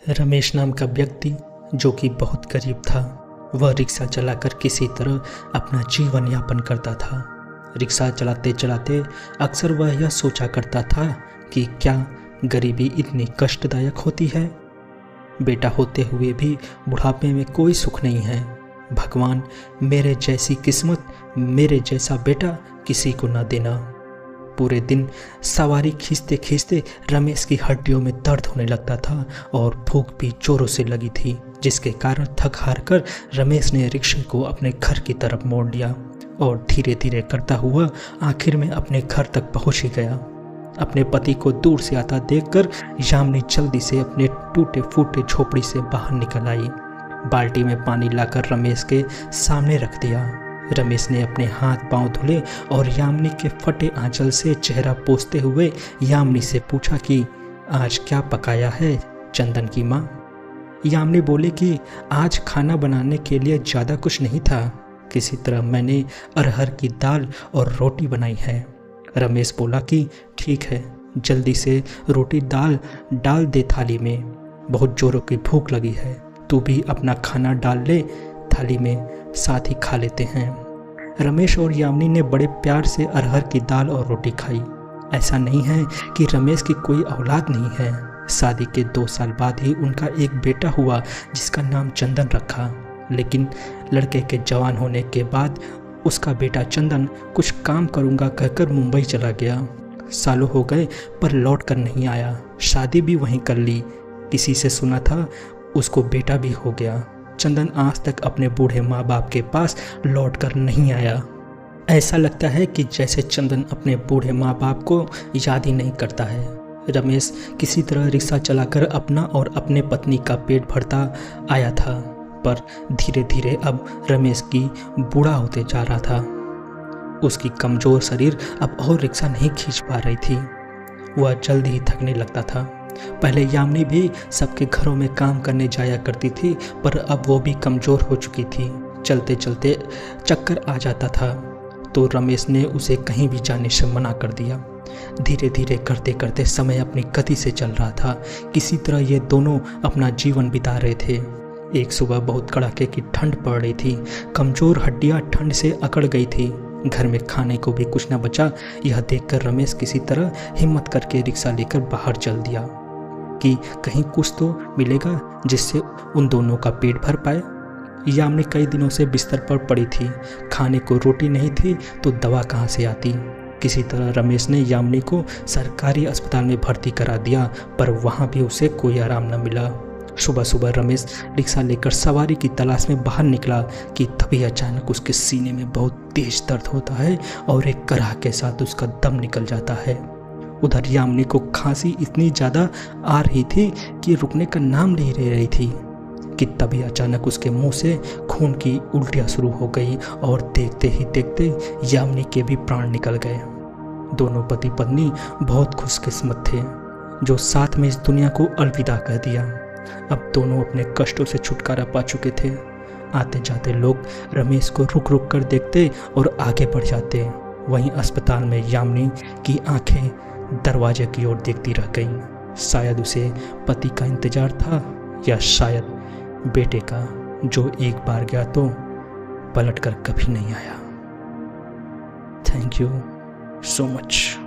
रमेश नाम का व्यक्ति जो कि बहुत गरीब था, वह रिक्शा चलाकर किसी तरह अपना जीवन यापन करता था। रिक्शा चलाते चलाते अक्सर वह यह सोचा करता था कि क्या गरीबी इतनी कष्टदायक होती है। बेटा होते हुए भी बुढ़ापे में कोई सुख नहीं है। भगवान मेरे जैसी किस्मत, मेरे जैसा बेटा किसी को न देना। पूरे दिन सवारी खींचते खींचते रमेश की हड्डियों में दर्द होने लगता था और भूख भी जोरों से लगी थी, जिसके कारण थक हार कर रमेश ने रिक्शे को अपने घर की तरफ मोड़ लिया और धीरे धीरे करता हुआ आखिर में अपने घर तक पहुंच ही गया। अपने पति को दूर से आता देखकर यामिनी जल्दी से अपने टूटे फूटे झोपड़ी से बाहर निकल आई। बाल्टी में पानी लाकर रमेश के सामने रख दिया। रमेश ने अपने हाथ पांव धुले और यामिनी के फटे आंचल से चेहरा पोंछते हुए यामिनी से पूछा कि आज क्या पकाया है चंदन की माँ। यामिनी बोले कि आज खाना बनाने के लिए ज़्यादा कुछ नहीं था, किसी तरह मैंने अरहर की दाल और रोटी बनाई है। रमेश बोला कि ठीक है, जल्दी से रोटी दाल डाल दे थाली में, बहुत जोरों की भूख लगी है, तू भी अपना खाना डाल ले थाली में, साथ ही खा लेते हैं। रमेश और यामिनी ने बड़े प्यार से अरहर की दाल और रोटी खाई। ऐसा नहीं है कि रमेश की कोई औलाद नहीं है। शादी के 2 साल बाद ही उनका एक बेटा हुआ जिसका नाम चंदन रखा, लेकिन लड़के के जवान होने के बाद उसका बेटा चंदन कुछ काम करूंगा कहकर मुंबई चला गया। सालों हो गए पर लौट कर नहीं आया। शादी भी वहीं कर ली। किसी से सुना था उसको बेटा भी हो गया। चंदन आज तक अपने बूढ़े माँ बाप के पास लौट कर नहीं आया। ऐसा लगता है कि जैसे चंदन अपने बूढ़े माँ बाप को याद ही नहीं करता है। रमेश किसी तरह रिक्शा चलाकर अपना और अपने पत्नी का पेट भरता आया था, पर धीरे धीरे अब रमेश की बूढ़ा होते जा रहा था। उसकी कमज़ोर शरीर अब और रिक्शा नहीं खींच पा रही थी। वह जल्द ही थकने लगता था। पहले यामिनी भी सबके घरों में काम करने जाया करती थी, पर अब वो भी कमज़ोर हो चुकी थी। चलते चलते चक्कर आ जाता था तो रमेश ने उसे कहीं भी जाने से मना कर दिया। धीरे धीरे करते करते समय अपनी गति से चल रहा था। किसी तरह ये दोनों अपना जीवन बिता रहे थे। एक सुबह बहुत कड़ाके की ठंड पड़ रही थी। कमज़ोर हड्डियां ठंड से अकड़ गई थी। घर में खाने को भी कुछ न बचा। यह देखकर रमेश किसी तरह हिम्मत करके रिक्शा लेकर बाहर चल दिया कि कहीं कुछ तो मिलेगा जिससे उन दोनों का पेट भर पाए। यामिनी कई दिनों से बिस्तर पर पड़ी थी। खाने को रोटी नहीं थी तो दवा कहाँ से आती। किसी तरह रमेश ने यामिनी को सरकारी अस्पताल में भर्ती करा दिया, पर वहाँ भी उसे कोई आराम न मिला। सुबह सुबह रमेश रिक्शा लेकर सवारी की तलाश में बाहर निकला कि तभी अचानक उसके सीने में बहुत तेज दर्द होता है और एक कराह के साथ उसका दम निकल जाता है। उधर यामिनी को खांसी इतनी ज़्यादा आ रही थी कि रुकने का नाम नहीं ले रही थी कि तभी अचानक उसके मुंह से खून की उल्टियाँ शुरू हो गई और देखते ही देखते यामिनी के भी प्राण निकल गए। दोनों पति पत्नी बहुत खुशकिस्मत थे जो साथ में इस दुनिया को अलविदा कह दिया। अब दोनों अपने कष्टों से छुटकारा पा चुके थे। आते जाते लोग रमेश को रुक रुक कर देखते और आगे बढ़ जाते। वहीं अस्पताल में यामिनी की आंखें दरवाजे की ओर देखती रह गईं। शायद उसे पति का इंतजार था या शायद बेटे का, जो एक बार गया तो पलट कर कभी नहीं आया। Thank you so much.